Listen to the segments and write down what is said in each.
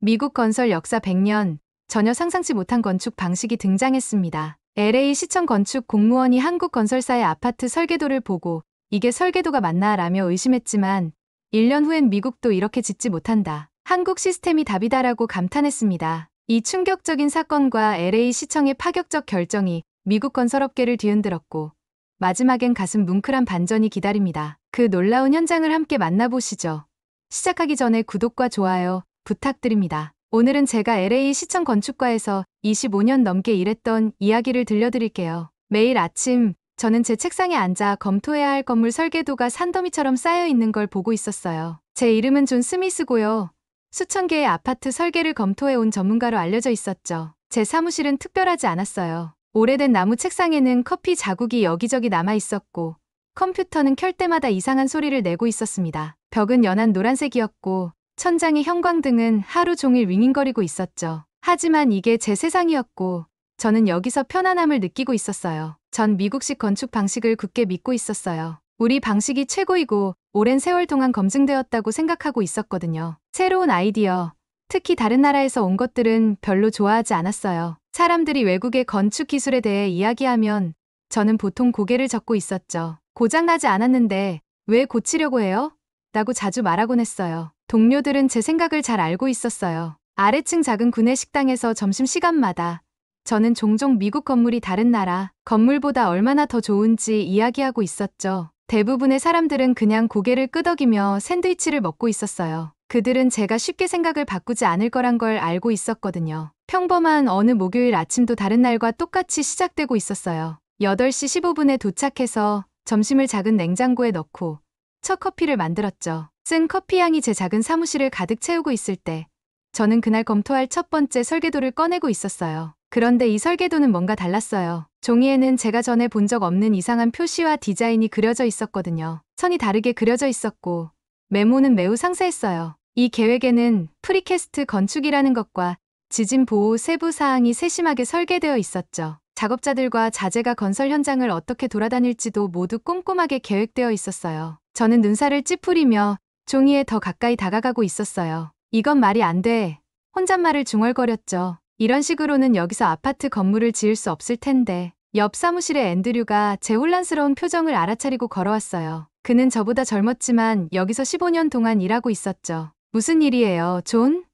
미국 건설 역사 100년, 전혀 상상치 못한 건축 방식이 등장했습니다. LA 시청 건축 공무원이 한국 건설사의 아파트 설계도를 보고 이게 설계도가 맞나 라며 의심했지만 1년 후엔 미국도 이렇게 짓지 못한다. 한국 시스템이 답이다라고 감탄했습니다. 이 충격적인 사건과 LA 시청의 파격적 결정이 미국 건설업계를 뒤흔들었고 마지막엔 가슴 뭉클한 반전이 기다립니다. 그 놀라운 현장을 함께 만나보시죠. 시작하기 전에 구독과 좋아요 부탁드립니다. 오늘은 제가 LA 시청 건축과에서 25년 넘게 일했던 이야기를 들려드릴게요. 매일 아침 저는 제 책상에 앉아 검토해야 할 건물 설계도가 산더미처럼 쌓여 있는 걸 보고 있었어요. 제 이름은 존 스미스고요. 수천 개의 아파트 설계를 검토해온 전문가로 알려져 있었죠. 제 사무실은 특별하지 않았어요. 오래된 나무 책상에는 커피 자국이 여기저기 남아 있었고 컴퓨터는 켤 때마다 이상한 소리를 내고 있었습니다. 벽은 연한 노란색이었고 천장의 형광등은 하루 종일 윙윙거리고 있었죠. 하지만 이게 제 세상이었고 저는 여기서 편안함을 느끼고 있었어요. 전 미국식 건축 방식을 굳게 믿고 있었어요. 우리 방식이 최고이고 오랜 세월 동안 검증되었다고 생각하고 있었거든요. 새로운 아이디어, 특히 다른 나라에서 온 것들은 별로 좋아하지 않았어요. 사람들이 외국의 건축 기술에 대해 이야기하면 저는 보통 고개를 젓고 있었죠. 고장나지 않았는데 왜 고치려고 해요? 라고 자주 말하곤 했어요. 동료들은 제 생각을 잘 알고 있었어요. 아래층 작은 구내 식당에서 점심시간마다 저는 종종 미국 건물이 다른 나라 건물보다 얼마나 더 좋은지 이야기하고 있었죠. 대부분의 사람들은 그냥 고개를 끄덕이며 샌드위치를 먹고 있었어요. 그들은 제가 쉽게 생각을 바꾸지 않을 거란 걸 알고 있었거든요. 평범한 어느 목요일 아침도 다른 날과 똑같이 시작되고 있었어요. 8시 15분에 도착해서 점심을 작은 냉장고에 넣고 첫 커피를 만들었죠. 쓴 커피 향이 제 작은 사무실을 가득 채우고 있을 때 저는 그날 검토할 첫 번째 설계도를 꺼내고 있었어요. 그런데 이 설계도는 뭔가 달랐어요. 종이에는 제가 전에 본 적 없는 이상한 표시와 디자인이 그려져 있었거든요. 선이 다르게 그려져 있었고 메모는 매우 상세했어요. 이 계획에는 프리캐스트 건축이라는 것과 지진 보호 세부 사항이 세심하게 설계되어 있었죠. 작업자들과 자재가 건설 현장을 어떻게 돌아다닐지도 모두 꼼꼼하게 계획되어 있었어요. 저는 눈살을 찌푸리며 종이에 더 가까이 다가가고 있었어요. 이건 말이 안 돼. 혼잣말을 중얼거렸죠. 이런 식으로는 여기서 아파트 건물을 지을 수 없을 텐데. 옆 사무실의 앤드류가 제 혼란스러운 표정을 알아차리고 걸어왔어요. 그는 저보다 젊었지만 여기서 15년 동안 일하고 있었죠. 무슨 일이에요, 존?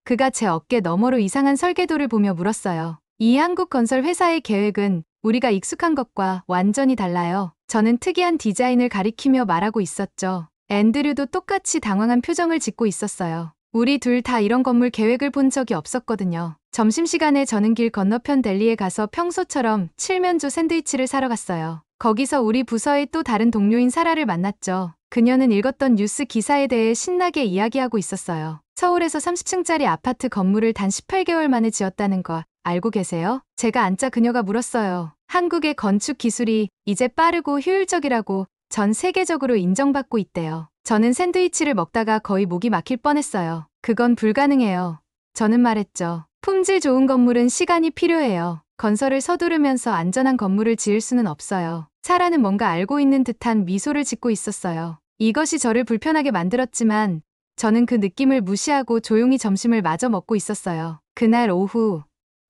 그가 제 어깨 너머로 이상한 설계도를 보며 물었어요. 이 한국 건설 회사의 계획은 우리가 익숙한 것과 완전히 달라요. 저는 특이한 디자인을 가리키며 말하고 있었죠. 앤드류도 똑같이 당황한 표정을 짓고 있었어요. 우리 둘 다 이런 건물 계획을 본 적이 없었거든요. 점심시간에 저는 길 건너편 델리에 가서 평소처럼 칠면조 샌드위치를 사러 갔어요. 거기서 우리 부서의 또 다른 동료인 사라를 만났죠. 그녀는 읽었던 뉴스 기사에 대해 신나게 이야기하고 있었어요. 서울에서 30층짜리 아파트 건물을 단 18개월 만에 지었다는 거 알고 계세요? 제가 앉자 그녀가 물었어요. 한국의 건축 기술이 이제 빠르고 효율적이라고 전 세계적으로 인정받고 있대요. 저는 샌드위치를 먹다가 거의 목이 막힐 뻔했어요. 그건 불가능해요. 저는 말했죠. 품질 좋은 건물은 시간이 필요해요. 건설을 서두르면서 안전한 건물을 지을 수는 없어요. 사라는 뭔가 알고 있는 듯한 미소를 짓고 있었어요. 이것이 저를 불편하게 만들었지만 저는 그 느낌을 무시하고 조용히 점심을 마저 먹고 있었어요. 그날 오후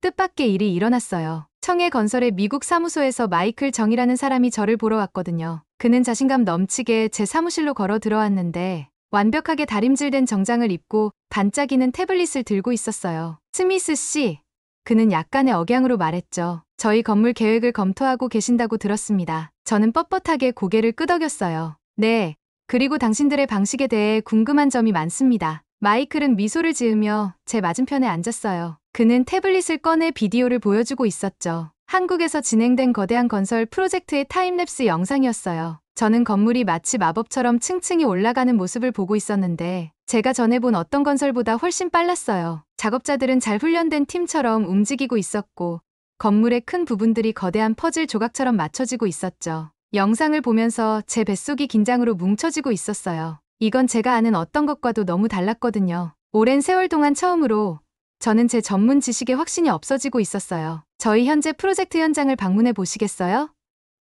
뜻밖의 일이 일어났어요. 청해 건설의 미국 사무소에서 마이클 정이라는 사람이 저를 보러 왔거든요. 그는 자신감 넘치게 제 사무실로 걸어 들어왔는데 완벽하게 다림질된 정장을 입고 반짝이는 태블릿을 들고 있었어요. 스미스 씨, 그는 약간의 억양으로 말했죠. 저희 건물 계획을 검토하고 계신다고 들었습니다. 저는 뻣뻣하게 고개를 끄덕였어요. 네, 그리고 당신들의 방식에 대해 궁금한 점이 많습니다. 마이클은 미소를 지으며 제 맞은편에 앉았어요. 그는 태블릿을 꺼내 비디오를 보여주고 있었죠. 한국에서 진행된 거대한 건설 프로젝트의 타임랩스 영상이었어요. 저는 건물이 마치 마법처럼 층층이 올라가는 모습을 보고 있었는데 제가 전에 본 어떤 건설보다 훨씬 빨랐어요. 작업자들은 잘 훈련된 팀처럼 움직이고 있었고 건물의 큰 부분들이 거대한 퍼즐 조각처럼 맞춰지고 있었죠. 영상을 보면서 제 뱃속이 긴장으로 뭉쳐지고 있었어요. 이건 제가 아는 어떤 것과도 너무 달랐거든요. 오랜 세월 동안 처음으로 저는 제 전문 지식에 확신이 없어지고 있었어요. 저희 현재 프로젝트 현장을 방문해 보시겠어요?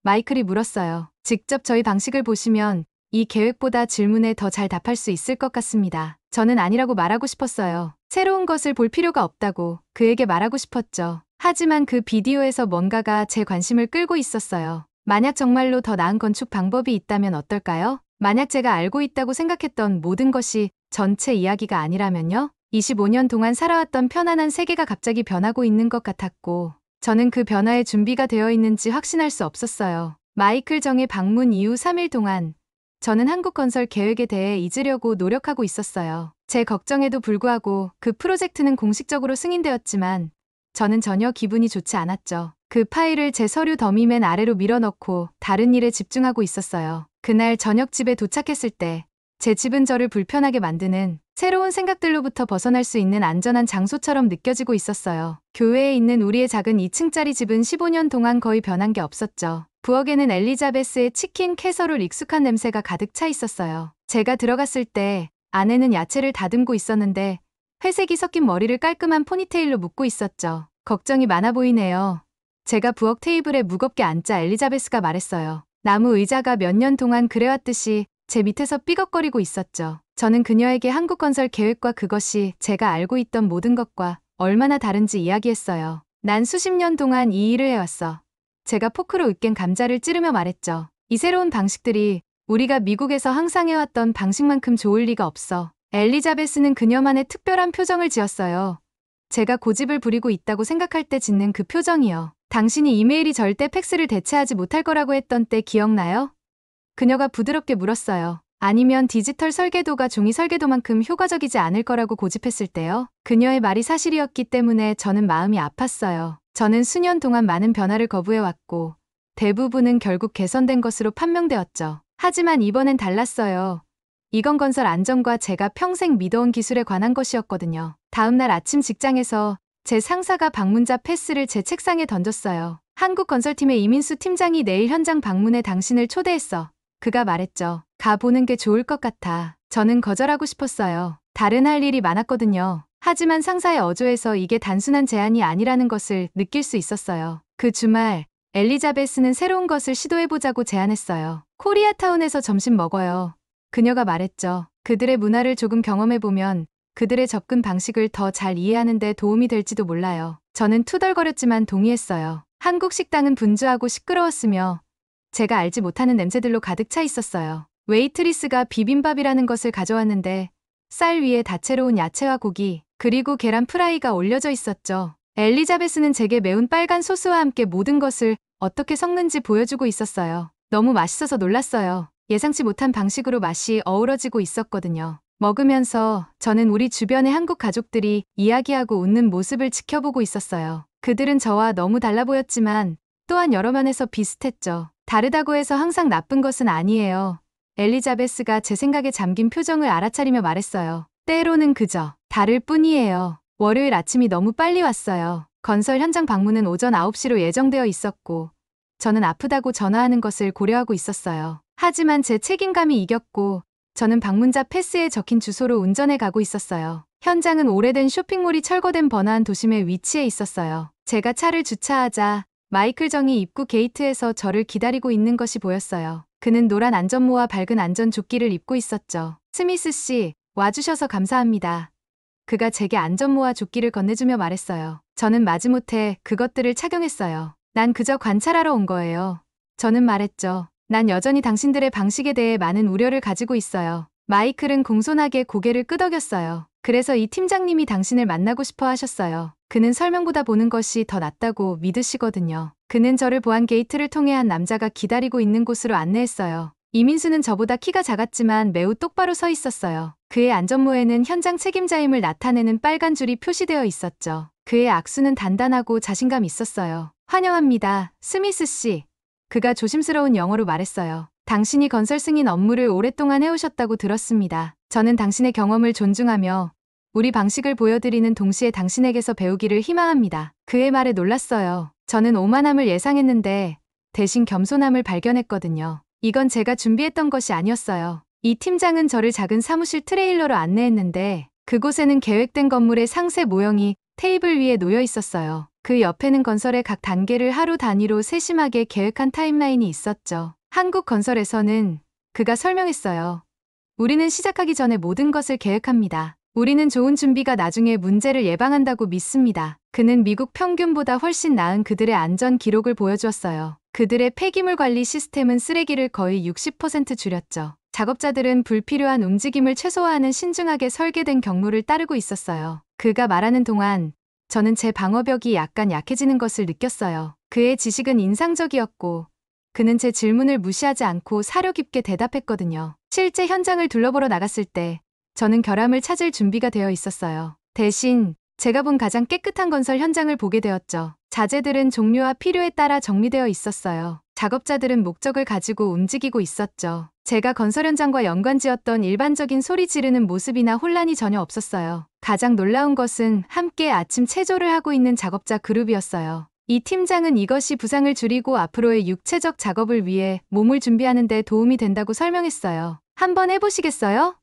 마이클이 물었어요. 직접 저희 방식을 보시면 이 계획보다 질문에 더 잘 답할 수 있을 것 같습니다. 저는 아니라고 말하고 싶었어요. 새로운 것을 볼 필요가 없다고 그에게 말하고 싶었죠. 하지만 그 비디오에서 뭔가가 제 관심을 끌고 있었어요. 만약 정말로 더 나은 건축 방법이 있다면 어떨까요? 만약 제가 알고 있다고 생각했던 모든 것이 전체 이야기가 아니라면요? 25년 동안 살아왔던 편안한 세계가 갑자기 변하고 있는 것 같았고, 저는 그 변화에 준비가 되어 있는지 확신할 수 없었어요. 마이클 정의 방문 이후 3일 동안 저는 한국건설 계획에 대해 잊으려고 노력하고 있었어요. 제 걱정에도 불구하고 그 프로젝트는 공식적으로 승인되었지만 저는 전혀 기분이 좋지 않았죠. 그 파일을 제 서류 더미맨 아래로 밀어넣고 다른 일에 집중하고 있었어요. 그날 저녁 집에 도착했을 때 제 집은 저를 불편하게 만드는 새로운 생각들로부터 벗어날 수 있는 안전한 장소처럼 느껴지고 있었어요. 교외에 있는 우리의 작은 2층짜리 집은 15년 동안 거의 변한 게 없었죠. 부엌에는 엘리자베스의 치킨 캐서롤 익숙한 냄새가 가득 차 있었어요. 제가 들어갔을 때 아내는 야채를 다듬고 있었는데 회색이 섞인 머리를 깔끔한 포니테일로 묶고 있었죠. 걱정이 많아 보이네요. 제가 부엌 테이블에 무겁게 앉자 엘리자베스가 말했어요. 나무 의자가 몇 년 동안 그래왔듯이 제 밑에서 삐걱거리고 있었죠. 저는 그녀에게 한국건설 계획과 그것이 제가 알고 있던 모든 것과 얼마나 다른지 이야기했어요. 난 수십 년 동안 이 일을 해왔어. 제가 포크로 으깬 감자를 찌르며 말했죠. 이 새로운 방식들이 우리가 미국에서 항상 해왔던 방식만큼 좋을 리가 없어. 엘리자베스는 그녀만의 특별한 표정을 지었어요. 제가 고집을 부리고 있다고 생각할 때 짓는 그 표정이요. 당신이 이메일이 절대 팩스를 대체하지 못할 거라고 했던 때 기억나요? 그녀가 부드럽게 물었어요. 아니면 디지털 설계도가 종이 설계도만큼 효과적이지 않을 거라고 고집했을 때요? 그녀의 말이 사실이었기 때문에 저는 마음이 아팠어요. 저는 수년 동안 많은 변화를 거부해왔고 대부분은 결국 개선된 것으로 판명되었죠. 하지만 이번엔 달랐어요. 이건 건설 안전과 제가 평생 믿어온 기술에 관한 것이었거든요. 다음날 아침 직장에서 제 상사가 방문자 패스를 제 책상에 던졌어요. 한국건설팀의 이민수 팀장이 내일 현장 방문해 당신을 초대했어. 그가 말했죠. 가보는 게 좋을 것 같아. 저는 거절하고 싶었어요. 다른 할 일이 많았거든요. 하지만 상사의 어조에서 이게 단순한 제안이 아니라는 것을 느낄 수 있었어요. 그 주말, 엘리자베스는 새로운 것을 시도해보자고 제안했어요. 코리아타운에서 점심 먹어요. 그녀가 말했죠. 그들의 문화를 조금 경험해보면 그들의 접근 방식을 더 잘 이해하는 데 도움이 될지도 몰라요. 저는 투덜거렸지만 동의했어요. 한국 식당은 분주하고 시끄러웠으며 제가 알지 못하는 냄새들로 가득 차 있었어요. 웨이트리스가 비빔밥이라는 것을 가져왔는데 쌀 위에 다채로운 야채와 고기, 그리고 계란 프라이가 올려져 있었죠. 엘리자베스는 제게 매운 빨간 소스와 함께 모든 것을 어떻게 섞는지 보여주고 있었어요. 너무 맛있어서 놀랐어요. 예상치 못한 방식으로 맛이 어우러지고 있었거든요. 먹으면서 저는 우리 주변의 한국 가족들이 이야기하고 웃는 모습을 지켜보고 있었어요. 그들은 저와 너무 달라 보였지만 또한 여러 면에서 비슷했죠. 다르다고 해서 항상 나쁜 것은 아니에요. 엘리자베스가 제 생각에 잠긴 표정을 알아차리며 말했어요. 때로는 그저 다를 뿐이에요. 월요일 아침이 너무 빨리 왔어요. 건설 현장 방문은 오전 9시로 예정되어 있었고 저는 아프다고 전화하는 것을 고려하고 있었어요. 하지만 제 책임감이 이겼고 저는 방문자 패스에 적힌 주소로 운전해 가고 있었어요. 현장은 오래된 쇼핑몰이 철거된 번화한 도심에 위치해 있었어요. 제가 차를 주차하자 마이클 정이 입구 게이트에서 저를 기다리고 있는 것이 보였어요. 그는 노란 안전모와 밝은 안전조끼를 입고 있었죠. 스미스 씨, 와주셔서 감사합니다. 그가 제게 안전모와 조끼를 건네주며 말했어요. 저는 마지못해 그것들을 착용했어요. 난 그저 관찰하러 온 거예요. 저는 말했죠. 난 여전히 당신들의 방식에 대해 많은 우려를 가지고 있어요. 마이클은 공손하게 고개를 끄덕였어요. 그래서 이 팀장님이 당신을 만나고 싶어 하셨어요. 그는 설명보다 보는 것이 더 낫다고 믿으시거든요. 그는 저를 보안 게이트를 통해 한 남자가 기다리고 있는 곳으로 안내했어요. 이민수는 저보다 키가 작았지만 매우 똑바로 서 있었어요. 그의 안전모에는 현장 책임자임을 나타내는 빨간 줄이 표시되어 있었죠. 그의 악수는 단단하고 자신감 있었어요. 환영합니다, 스미스 씨. 그가 조심스러운 영어로 말했어요. 당신이 건설 승인 업무를 오랫동안 해오셨다고 들었습니다. 저는 당신의 경험을 존중하며 우리 방식을 보여드리는 동시에 당신에게서 배우기를 희망합니다. 그의 말에 놀랐어요. 저는 오만함을 예상했는데 대신 겸손함을 발견했거든요. 이건 제가 준비했던 것이 아니었어요. 이 팀장은 저를 작은 사무실 트레일러로 안내했는데 그곳에는 계획된 건물의 상세 모형이 테이블 위에 놓여 있었어요. 그 옆에는 건설의 각 단계를 하루 단위로 세심하게 계획한 타임라인이 있었죠. 한국 건설에서는 그가 설명했어요. 우리는 시작하기 전에 모든 것을 계획합니다. 우리는 좋은 준비가 나중에 문제를 예방한다고 믿습니다. 그는 미국 평균보다 훨씬 나은 그들의 안전 기록을 보여주었어요. 그들의 폐기물 관리 시스템은 쓰레기를 거의 60% 줄였죠. 작업자들은 불필요한 움직임을 최소화하는 신중하게 설계된 경로를 따르고 있었어요. 그가 말하는 동안 저는 제 방어벽이 약간 약해지는 것을 느꼈어요. 그의 지식은 인상적이었고 그는 제 질문을 무시하지 않고 사려 깊게 대답했거든요. 실제 현장을 둘러보러 나갔을 때 저는 결함을 찾을 준비가 되어 있었어요. 대신 제가 본 가장 깨끗한 건설 현장을 보게 되었죠. 자재들은 종류와 필요에 따라 정리되어 있었어요. 작업자들은 목적을 가지고 움직이고 있었죠. 제가 건설 현장과 연관지었던 일반적인 소리 지르는 모습이나 혼란이 전혀 없었어요. 가장 놀라운 것은 함께 아침 체조를 하고 있는 작업자 그룹이었어요. 이 팀장은 이것이 부상을 줄이고 앞으로의 육체적 작업을 위해 몸을 준비하는 데 도움이 된다고 설명했어요. 한번 해보시겠어요?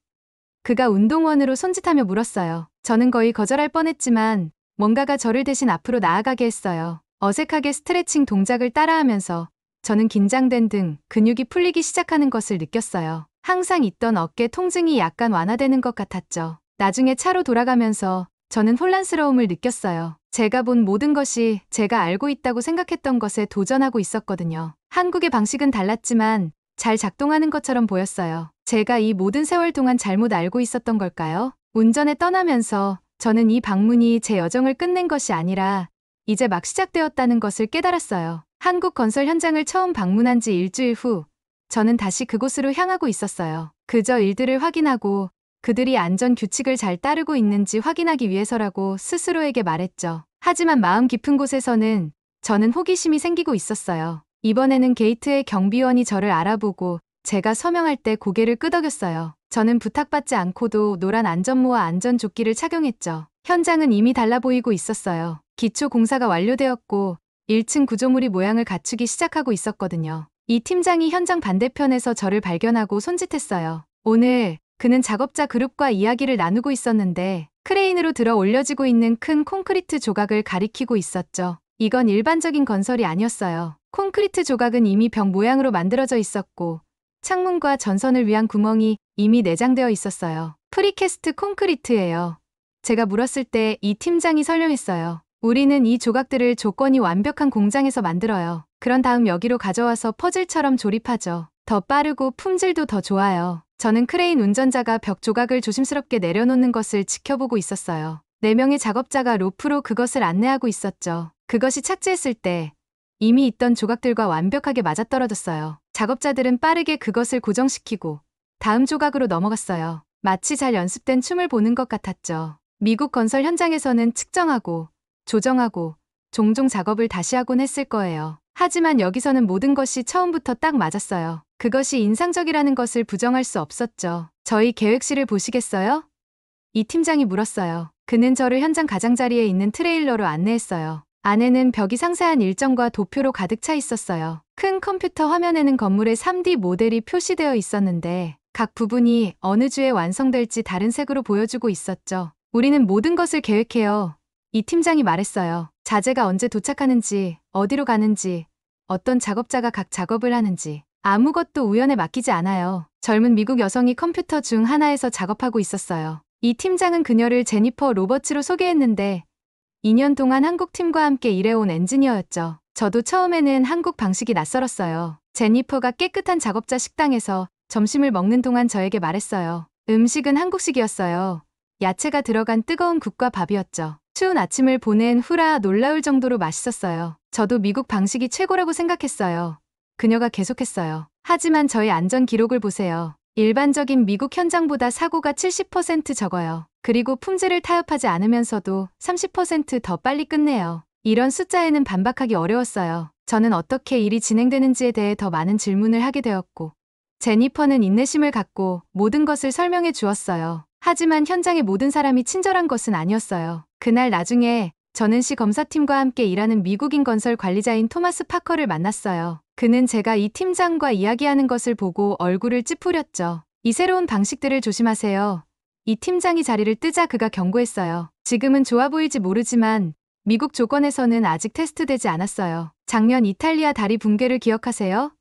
그가 운동원으로 손짓하며 물었어요. 저는 거의 거절할 뻔했지만 뭔가가 저를 대신 앞으로 나아가게 했어요. 어색하게 스트레칭 동작을 따라하면서 저는 긴장된 등 근육이 풀리기 시작하는 것을 느꼈어요. 항상 있던 어깨 통증이 약간 완화되는 것 같았죠. 나중에 차로 돌아가면서 저는 혼란스러움을 느꼈어요. 제가 본 모든 것이 제가 알고 있다고 생각했던 것에 도전하고 있었거든요. 한국의 방식은 달랐지만 잘 작동하는 것처럼 보였어요. 제가 이 모든 세월 동안 잘못 알고 있었던 걸까요? 운전에 떠나면서 저는 이 방문이 제 여정을 끝낸 것이 아니라 이제 막 시작되었다는 것을 깨달았어요. 한국 건설 현장을 처음 방문한 지 일주일 후 저는 다시 그곳으로 향하고 있었어요. 그저 일들을 확인하고 그들이 안전 규칙을 잘 따르고 있는지 확인하기 위해서라고 스스로에게 말했죠. 하지만 마음 깊은 곳에서는 저는 호기심이 생기고 있었어요. 이번에는 게이트의 경비원이 저를 알아보고 제가 서명할 때 고개를 끄덕였어요. 저는 부탁받지 않고도 노란 안전모와 안전조끼를 착용했죠. 현장은 이미 달라 보이고 있었어요. 기초 공사가 완료되었고 1층 구조물이 모양을 갖추기 시작하고 있었거든요. 이 팀장이 현장 반대편에서 저를 발견하고 손짓했어요. 오늘 그는 작업자 그룹과 이야기를 나누고 있었는데 크레인으로 들어 올려지고 있는 큰 콘크리트 조각을 가리키고 있었죠. 이건 일반적인 건설이 아니었어요. 콘크리트 조각은 이미 벽 모양으로 만들어져 있었고 창문과 전선을 위한 구멍이 이미 내장되어 있었어요. 프리캐스트 콘크리트예요. 제가 물었을 때 이 팀장이 설명했어요. 우리는 이 조각들을 조건이 완벽한 공장에서 만들어요. 그런 다음 여기로 가져와서 퍼즐처럼 조립하죠. 더 빠르고 품질도 더 좋아요. 저는 크레인 운전자가 벽 조각을 조심스럽게 내려놓는 것을 지켜보고 있었어요. 4명의 작업자가 로프로 그것을 안내하고 있었죠. 그것이 착지했을 때 이미 있던 조각들과 완벽하게 맞아떨어졌어요. 작업자들은 빠르게 그것을 고정시키고 다음 조각으로 넘어갔어요. 마치 잘 연습된 춤을 보는 것 같았죠. 미국 건설 현장에서는 측정하고 조정하고 종종 작업을 다시 하곤 했을 거예요. 하지만 여기서는 모든 것이 처음부터 딱 맞았어요. 그것이 인상적이라는 것을 부정할 수 없었죠. 저희 계획실을 보시겠어요? 이 팀장이 물었어요. 그는 저를 현장 가장자리에 있는 트레일러로 안내했어요. 안에는 벽이 상세한 일정과 도표로 가득 차 있었어요. 큰 컴퓨터 화면에는 건물의 3D 모델이 표시되어 있었는데 각 부분이 어느 주에 완성될지 다른 색으로 보여주고 있었죠. 우리는 모든 것을 계획해요. 이 팀장이 말했어요. 자재가 언제 도착하는지, 어디로 가는지, 어떤 작업자가 각 작업을 하는지 아무것도 우연에 맡기지 않아요. 젊은 미국 여성이 컴퓨터 중 하나에서 작업하고 있었어요. 이 팀장은 그녀를 제니퍼 로버츠로 소개했는데 2년 동안 한국 팀과 함께 일해온 엔지니어였죠. 저도 처음에는 한국 방식이 낯설었어요. 제니퍼가 깨끗한 작업자 식당에서 점심을 먹는 동안 저에게 말했어요. 음식은 한국식이었어요. 야채가 들어간 뜨거운 국과 밥이었죠. 추운 아침을 보낸 후라 놀라울 정도로 맛있었어요. 저도 미국 방식이 최고라고 생각했어요. 그녀가 계속했어요. 하지만 저의 안전 기록을 보세요. 일반적인 미국 현장보다 사고가 70% 적어요. 그리고 품질을 타협하지 않으면서도 30% 더 빨리 끝내요. 이런 숫자에는 반박하기 어려웠어요. 저는 어떻게 일이 진행되는지에 대해 더 많은 질문을 하게 되었고 제니퍼는 인내심을 갖고 모든 것을 설명해 주었어요. 하지만 현장의 모든 사람이 친절한 것은 아니었어요. 그날 나중에 저는 시 검사팀과 함께 일하는 미국인 건설 관리자인 토마스 파커를 만났어요. 그는 제가 이 팀장과 이야기하는 것을 보고 얼굴을 찌푸렸죠. 이 새로운 방식들을 조심하세요. 이 팀장이 자리를 뜨자 그가 경고했어요. 지금은 좋아 보일지 모르지만 미국 조건에서는 아직 테스트되지 않았어요. 작년 이탈리아 다리 붕괴를 기억하세요?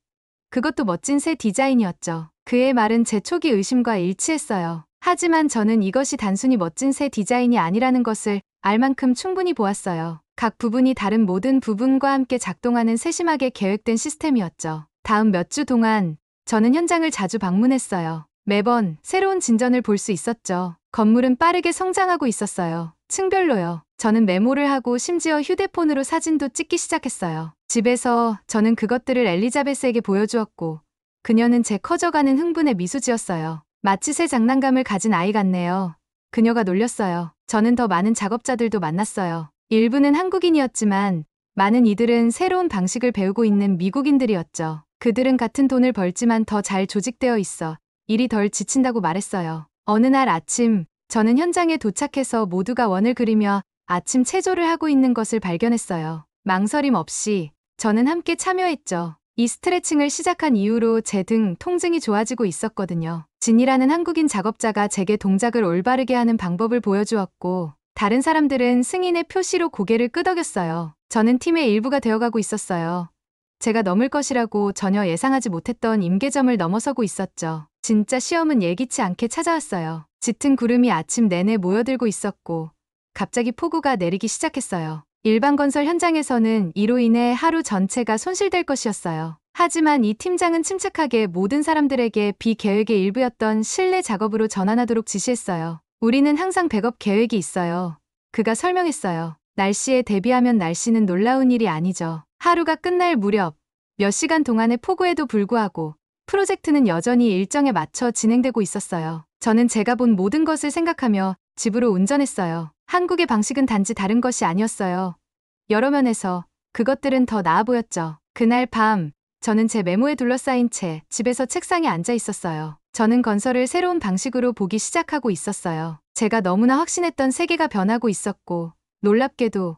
그것도 멋진 새 디자인이었죠. 그의 말은 제 초기 의심과 일치했어요. 하지만 저는 이것이 단순히 멋진 새 디자인이 아니라는 것을 알 만큼 충분히 보았어요. 각 부분이 다른 모든 부분과 함께 작동하는 세심하게 계획된 시스템이었죠. 다음 몇 주 동안 저는 현장을 자주 방문했어요. 매번 새로운 진전을 볼 수 있었죠. 건물은 빠르게 성장하고 있었어요. 층별로요. 저는 메모를 하고 심지어 휴대폰으로 사진도 찍기 시작했어요. 집에서 저는 그것들을 엘리자베스에게 보여주었고 그녀는 제 커져가는 흥분에 미소 지었어요. 마치 새 장난감을 가진 아이 같네요. 그녀가 놀렸어요. 저는 더 많은 작업자들도 만났어요. 일부는 한국인이었지만 많은 이들은 새로운 방식을 배우고 있는 미국인들이었죠. 그들은 같은 돈을 벌지만 더 잘 조직되어 있어 일이 덜 지친다고 말했어요. 어느 날 아침 저는 현장에 도착해서 모두가 원을 그리며 아침 체조를 하고 있는 것을 발견했어요. 망설임 없이 저는 함께 참여했죠. 이 스트레칭을 시작한 이후로 제 등 통증이 좋아지고 있었거든요. 진이라는 한국인 작업자가 제게 동작을 올바르게 하는 방법을 보여주었고 다른 사람들은 승인의 표시로 고개를 끄덕였어요. 저는 팀의 일부가 되어가고 있었어요. 제가 넘을 것이라고 전혀 예상하지 못했던 임계점을 넘어서고 있었죠. 진짜 시험은 예기치 않게 찾아왔어요. 짙은 구름이 아침 내내 모여들고 있었고 갑자기 폭우가 내리기 시작했어요. 일반 건설 현장에서는 이로 인해 하루 전체가 손실될 것이었어요. 하지만 이 팀장은 침착하게 모든 사람들에게 비계획의 일부였던 실내 작업으로 전환하도록 지시했어요. 우리는 항상 백업 계획이 있어요. 그가 설명했어요. 날씨에 대비하면 날씨는 놀라운 일이 아니죠. 하루가 끝날 무렵 몇 시간 동안의 폭우에도 불구하고 프로젝트는 여전히 일정에 맞춰 진행되고 있었어요. 저는 제가 본 모든 것을 생각하며 집으로 운전했어요. 한국의 방식은 단지 다른 것이 아니었어요. 여러 면에서 그것들은 더 나아 보였죠. 그날 밤 저는 제 메모에 둘러싸인 채 집에서 책상에 앉아 있었어요. 저는 건설을 새로운 방식으로 보기 시작하고 있었어요. 제가 너무나 확신했던 세계가 변하고 있었고 놀랍게도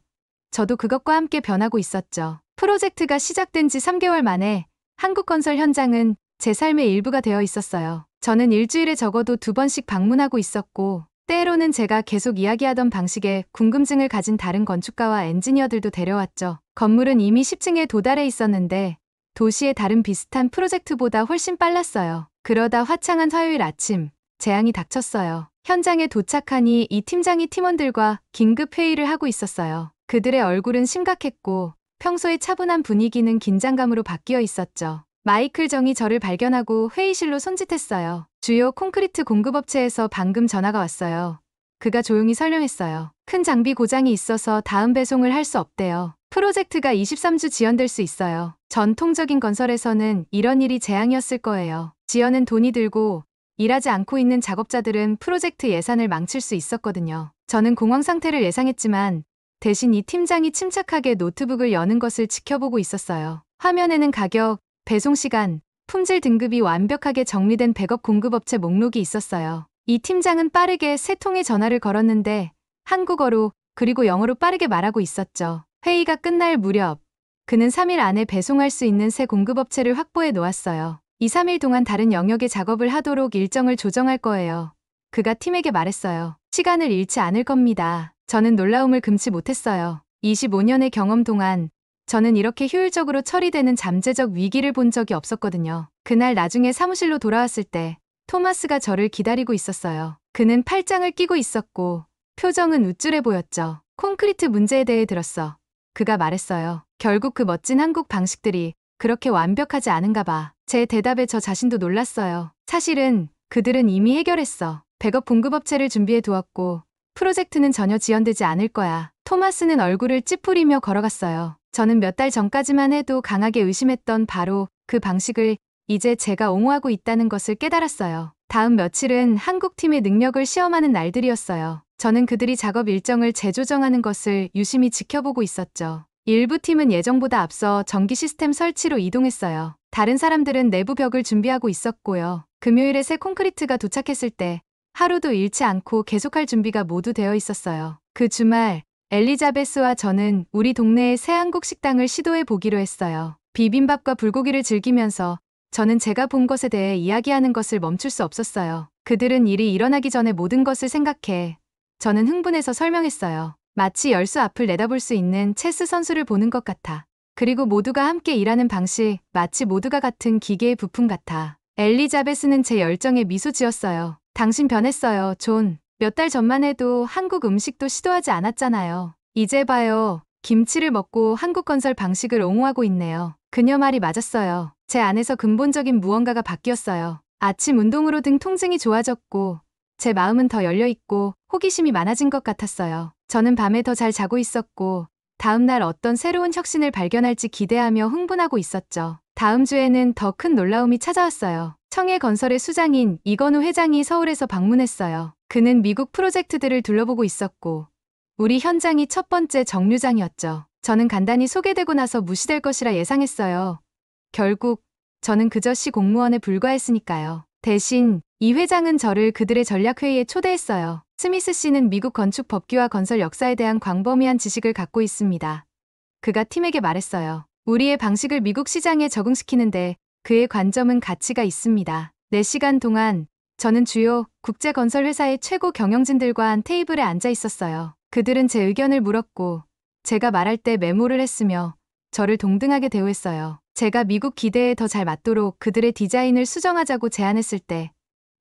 저도 그것과 함께 변하고 있었죠. 프로젝트가 시작된 지 3개월 만에 한국 건설 현장은 제 삶의 일부가 되어 있었어요. 저는 일주일에 적어도 2번씩 방문하고 있었고 때로는 제가 계속 이야기하던 방식에 궁금증을 가진 다른 건축가와 엔지니어들도 데려왔죠. 건물은 이미 10층에 도달해 있었는데 도시의 다른 비슷한 프로젝트보다 훨씬 빨랐어요. 그러다 화창한 화요일 아침 재앙이 닥쳤어요. 현장에 도착하니 이 팀장이 팀원들과 긴급 회의를 하고 있었어요. 그들의 얼굴은 심각했고 평소의 차분한 분위기는 긴장감으로 바뀌어 있었죠. 마이클 정이 저를 발견하고 회의실로 손짓했어요. 주요 콘크리트 공급업체에서 방금 전화가 왔어요. 그가 조용히 설명했어요. 큰 장비 고장이 있어서 다음 배송을 할 수 없대요. 프로젝트가 23주 지연될 수 있어요. 전통적인 건설에서는 이런 일이 재앙이었을 거예요. 지연은 돈이 들고 일하지 않고 있는 작업자들은 프로젝트 예산을 망칠 수 있었거든요. 저는 공황 상태를 예상했지만 대신 이 팀장이 침착하게 노트북을 여는 것을 지켜보고 있었어요. 화면에는 가격, 배송 시간, 품질 등급이 완벽하게 정리된 백업 공급업체 목록이 있었어요. 이 팀장은 빠르게 3통의 전화를 걸었는데 한국어로 그리고 영어로 빠르게 말하고 있었죠. 회의가 끝날 무렵 그는 3일 안에 배송할 수 있는 새 공급업체를 확보해 놓았어요. 2, 3일 동안 다른 영역의 작업을 하도록 일정을 조정할 거예요. 그가 팀에게 말했어요. 시간을 잃지 않을 겁니다. 저는 놀라움을 금치 못했어요. 25년의 경험 동안 저는 이렇게 효율적으로 처리되는 잠재적 위기를 본 적이 없었거든요. 그날 나중에 사무실로 돌아왔을 때 토마스가 저를 기다리고 있었어요. 그는 팔짱을 끼고 있었고 표정은 우쭐해 보였죠. 콘크리트 문제에 대해 들었어. 그가 말했어요. 결국 그 멋진 한국 방식들이 그렇게 완벽하지 않은가 봐. 제 대답에 저 자신도 놀랐어요. 사실은 그들은 이미 해결했어. 백업 공급업체를 준비해 두었고 프로젝트는 전혀 지연되지 않을 거야. 토마스는 얼굴을 찌푸리며 걸어갔어요. 저는 몇 달 전까지만 해도 강하게 의심했던 바로 그 방식을 이제 제가 옹호하고 있다는 것을 깨달았어요. 다음 며칠은 한국팀의 능력을 시험하는 날들이었어요. 저는 그들이 작업 일정을 재조정하는 것을 유심히 지켜보고 있었죠. 일부 팀은 예정보다 앞서 전기 시스템 설치로 이동했어요. 다른 사람들은 내부 벽을 준비하고 있었고요. 금요일에 새 콘크리트가 도착했을 때 하루도 잃지 않고 계속할 준비가 모두 되어 있었어요. 그 주말 엘리자베스와 저는 우리 동네의 새 한국 식당을 시도해 보기로 했어요. 비빔밥과 불고기를 즐기면서 저는 제가 본 것에 대해 이야기하는 것을 멈출 수 없었어요. 그들은 일이 일어나기 전에 모든 것을 생각해. 저는 흥분해서 설명했어요. 마치 열수 앞을 내다볼 수 있는 체스 선수를 보는 것 같아. 그리고 모두가 함께 일하는 방식, 마치 모두가 같은 기계의 부품 같아. 엘리자베스는 제 열정에 미소 지었어요. 당신 변했어요, 존. 몇 달 전만 해도 한국 음식도 시도하지 않았잖아요. 이제 봐요. 김치를 먹고 한국 건설 방식을 옹호하고 있네요. 그녀 말이 맞았어요. 제 안에서 근본적인 무언가가 바뀌었어요. 아침 운동으로 등 통증이 좋아졌고 제 마음은 더 열려있고 호기심이 많아진 것 같았어요. 저는 밤에 더 잘 자고 있었고 다음날 어떤 새로운 혁신을 발견할지 기대하며 흥분하고 있었죠. 다음 주에는 더 큰 놀라움이 찾아왔어요. 청해건설의 수장인 이건우 회장이 서울에서 방문했어요. 그는 미국 프로젝트들을 둘러보고 있었고 우리 현장이 첫 번째 정류장이었죠. 저는 간단히 소개되고 나서 무시될 것이라 예상했어요. 결국 저는 그저 시 공무원에 불과했으니까요. 대신 이 회장은 저를 그들의 전략회의에 초대했어요. 스미스 씨는 미국 건축 법규와 건설 역사에 대한 광범위한 지식을 갖고 있습니다. 그가 팀에게 말했어요. 우리의 방식을 미국 시장에 적응시키는데 그의 관점은 가치가 있습니다. 4시간 동안 저는 주요 국제건설회사의 최고 경영진들과 한 테이블에 앉아 있었어요. 그들은 제 의견을 물었고 제가 말할 때 메모를 했으며 저를 동등하게 대우했어요. 제가 미국 기대에 더 잘 맞도록 그들의 디자인을 수정하자고 제안했을 때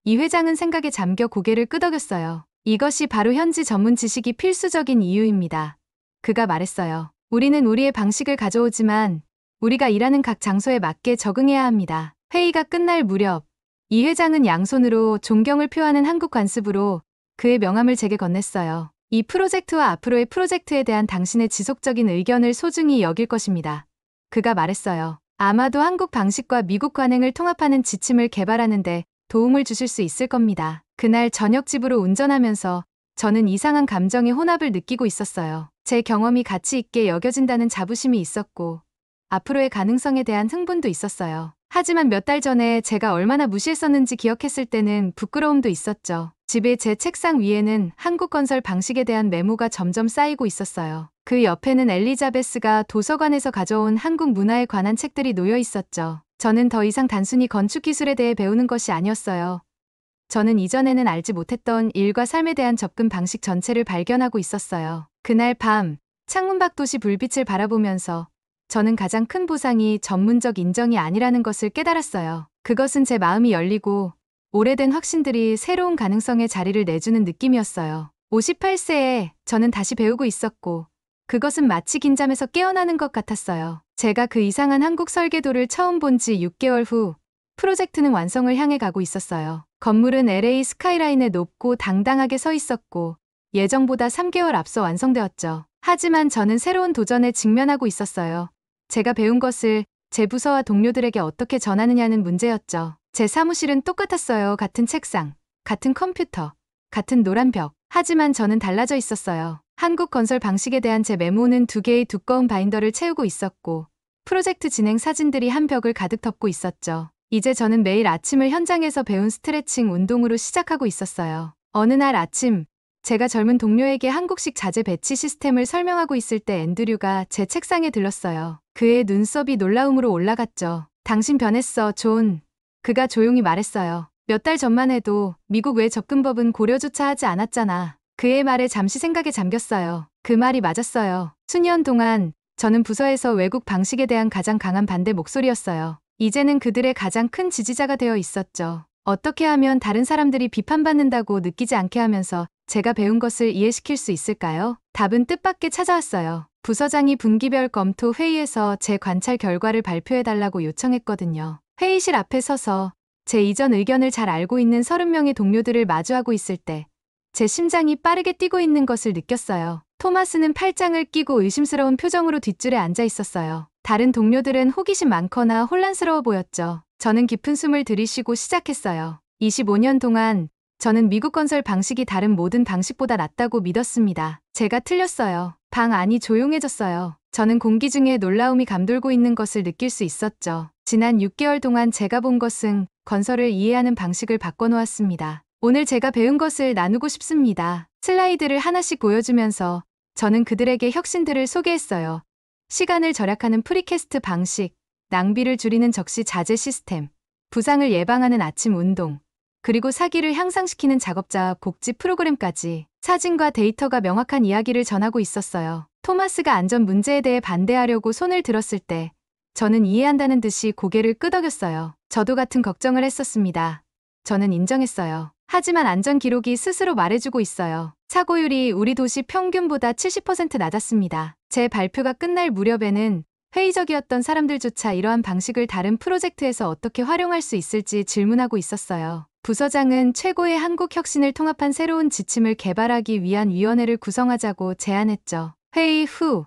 이 회장은 생각에 잠겨 고개를 끄덕였어요. 이것이 바로 현지 전문 지식이 필수적인 이유입니다. 그가 말했어요. 우리는 우리의 방식을 가져오지만 우리가 일하는 각 장소에 맞게 적응해야 합니다. 회의가 끝날 무렵 이 회장은 양손으로 존경을 표하는 한국 관습으로 그의 명함을 제게 건넸어요. 이 프로젝트와 앞으로의 프로젝트에 대한 당신의 지속적인 의견을 소중히 여길 것입니다. 그가 말했어요. 아마도 한국 방식과 미국 관행을 통합하는 지침을 개발하는데 도움을 주실 수 있을 겁니다. 그날 저녁 집으로 운전하면서 저는 이상한 감정의 혼합을 느끼고 있었어요. 제 경험이 가치 있게 여겨진다는 자부심이 있었고 앞으로의 가능성에 대한 흥분도 있었어요. 하지만 몇 달 전에 제가 얼마나 무시했었는지 기억했을 때는 부끄러움도 있었죠. 집의 제 책상 위에는 한국 건설 방식에 대한 메모가 점점 쌓이고 있었어요. 그 옆에는 엘리자베스가 도서관에서 가져온 한국 문화에 관한 책들이 놓여 있었죠. 저는 더 이상 단순히 건축 기술에 대해 배우는 것이 아니었어요. 저는 이전에는 알지 못했던 일과 삶에 대한 접근 방식 전체를 발견하고 있었어요. 그날 밤 창문 밖 도시 불빛을 바라보면서 저는 가장 큰 보상이 전문적 인정이 아니라는 것을 깨달았어요. 그것은 제 마음이 열리고 오래된 확신들이 새로운 가능성의 자리를 내주는 느낌이었어요. 58세에 저는 다시 배우고 있었고 그것은 마치 긴 잠에서 깨어나는 것 같았어요. 제가 그 이상한 한국 설계도를 처음 본 지 6개월 후 프로젝트는 완성을 향해 가고 있었어요. 건물은 LA 스카이라인에 높고 당당하게 서 있었고 예정보다 3개월 앞서 완성되었죠. 하지만 저는 새로운 도전에 직면하고 있었어요. 제가 배운 것을 제 부서와 동료들에게 어떻게 전하느냐는 문제였죠. 제 사무실은 똑같았어요. 같은 책상, 같은 컴퓨터, 같은 노란 벽. 하지만 저는 달라져 있었어요. 한국 건설 방식에 대한 제 메모는 2개의 두꺼운 바인더를 채우고 있었고 프로젝트 진행 사진들이 한 벽을 가득 덮고 있었죠. 이제 저는 매일 아침을 현장에서 배운 스트레칭 운동으로 시작하고 있었어요. 어느 날 아침 제가 젊은 동료에게 한국식 자재 배치 시스템을 설명하고 있을 때 앤드류가 제 책상에 들렀어요. 그의 눈썹이 놀라움으로 올라갔죠. 당신 변했어, 존. 그가 조용히 말했어요. 몇 달 전만 해도 미국 외 접근법은 고려조차 하지 않았잖아. 그의 말에 잠시 생각에 잠겼어요. 그 말이 맞았어요. 수년 동안 저는 부서에서 외국 방식에 대한 가장 강한 반대 목소리였어요. 이제는 그들의 가장 큰 지지자가 되어 있었죠. 어떻게 하면 다른 사람들이 비판받는다고 느끼지 않게 하면서 제가 배운 것을 이해시킬 수 있을까요? 답은 뜻밖의 찾아왔어요. 부서장이 분기별 검토 회의에서 제 관찰 결과를 발표해달라고 요청했거든요. 회의실 앞에 서서 제 이전 의견을 잘 알고 있는 30명의 동료들을 마주하고 있을 때 제 심장이 빠르게 뛰고 있는 것을 느꼈어요. 토마스는 팔짱을 끼고 의심스러운 표정으로 뒷줄에 앉아 있었어요. 다른 동료들은 호기심 많거나 혼란스러워 보였죠. 저는 깊은 숨을 들이쉬고 시작했어요. 25년 동안 저는 미국 건설 방식이 다른 모든 방식보다 낫다고 믿었습니다. 제가 틀렸어요. 방 안이 조용해졌어요. 저는 공기 중에 놀라움이 감돌고 있는 것을 느낄 수 있었죠. 지난 6개월 동안 제가 본 것은 건설을 이해하는 방식을 바꿔놓았습니다. 오늘 제가 배운 것을 나누고 싶습니다. 슬라이드를 하나씩 보여주면서 저는 그들에게 혁신들을 소개했어요. 시간을 절약하는 프리캐스트 방식, 낭비를 줄이는 적시 자재 시스템, 부상을 예방하는 아침 운동, 그리고 사기를 향상시키는 작업자 복지 프로그램까지 사진과 데이터가 명확한 이야기를 전하고 있었어요. 토마스가 안전 문제에 대해 반대하려고 손을 들었을 때 저는 이해한다는 듯이 고개를 끄덕였어요. 저도 같은 걱정을 했었습니다. 저는 인정했어요. 하지만 안전 기록이 스스로 말해주고 있어요. 사고율이 우리 도시 평균보다 70% 낮았습니다. 제 발표가 끝날 무렵에는 회의적이었던 사람들조차 이러한 방식을 다른 프로젝트에서 어떻게 활용할 수 있을지 질문하고 있었어요. 부서장은 최고의 한국 혁신을 통합한 새로운 지침을 개발하기 위한 위원회를 구성하자고 제안했죠. 회의 후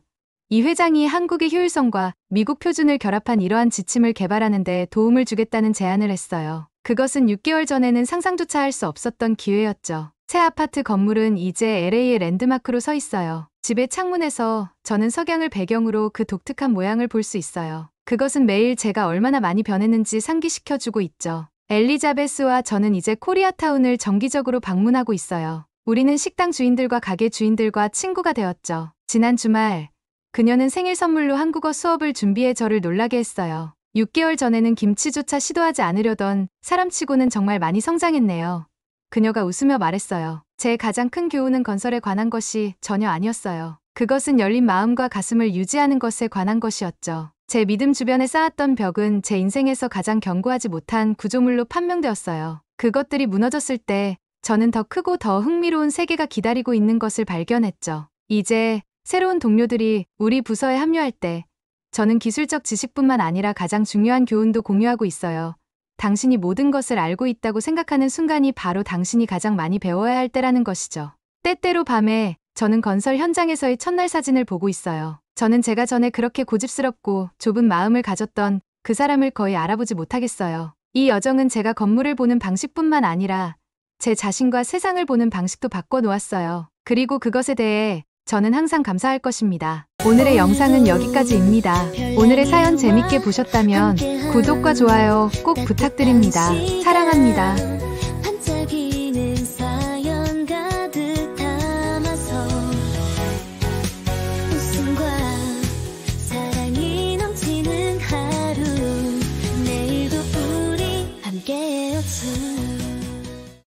이 회장이 한국의 효율성과 미국 표준을 결합한 이러한 지침을 개발하는 데 도움을 주겠다는 제안을 했어요. 그것은 6개월 전에는 상상조차 할 수 없었던 기회였죠. 새 아파트 건물은 이제 LA의 랜드마크로 서 있어요. 집의 창문에서 저는 석양을 배경으로 그 독특한 모양을 볼 수 있어요. 그것은 매일 제가 얼마나 많이 변했는지 상기시켜주고 있죠. 엘리자베스와 저는 이제 코리아타운을 정기적으로 방문하고 있어요. 우리는 식당 주인들과 가게 주인들과 친구가 되었죠. 지난 주말 그녀는 생일 선물로 한국어 수업을 준비해 저를 놀라게 했어요. 6개월 전에는 김치조차 시도하지 않으려던 사람치고는 정말 많이 성장했네요. 그녀가 웃으며 말했어요. 제 가장 큰 교훈은 건설에 관한 것이 전혀 아니었어요. 그것은 열린 마음과 가슴을 유지하는 것에 관한 것이었죠. 제 믿음 주변에 쌓았던 벽은 제 인생에서 가장 견고하지 못한 구조물로 판명되었어요. 그것들이 무너졌을 때 저는 더 크고 더 흥미로운 세계가 기다리고 있는 것을 발견했죠. 이제 새로운 동료들이 우리 부서에 합류할 때 저는 기술적 지식뿐만 아니라 가장 중요한 교훈도 공유하고 있어요. 당신이 모든 것을 알고 있다고 생각하는 순간이 바로 당신이 가장 많이 배워야 할 때라는 것이죠. 때때로 밤에 저는 건설 현장에서의 첫날 사진을 보고 있어요. 저는 제가 전에 그렇게 고집스럽고 좁은 마음을 가졌던 그 사람을 거의 알아보지 못하겠어요. 이 여정은 제가 건물을 보는 방식뿐만 아니라 제 자신과 세상을 보는 방식도 바꿔놓았어요. 그리고 그것에 대해 저는 항상 감사할 것입니다. 오늘의 영상은 여기까지입니다. 오늘의 사연 재밌게 보셨다면 구독과 좋아요 꼭 부탁드립니다. 사랑합니다.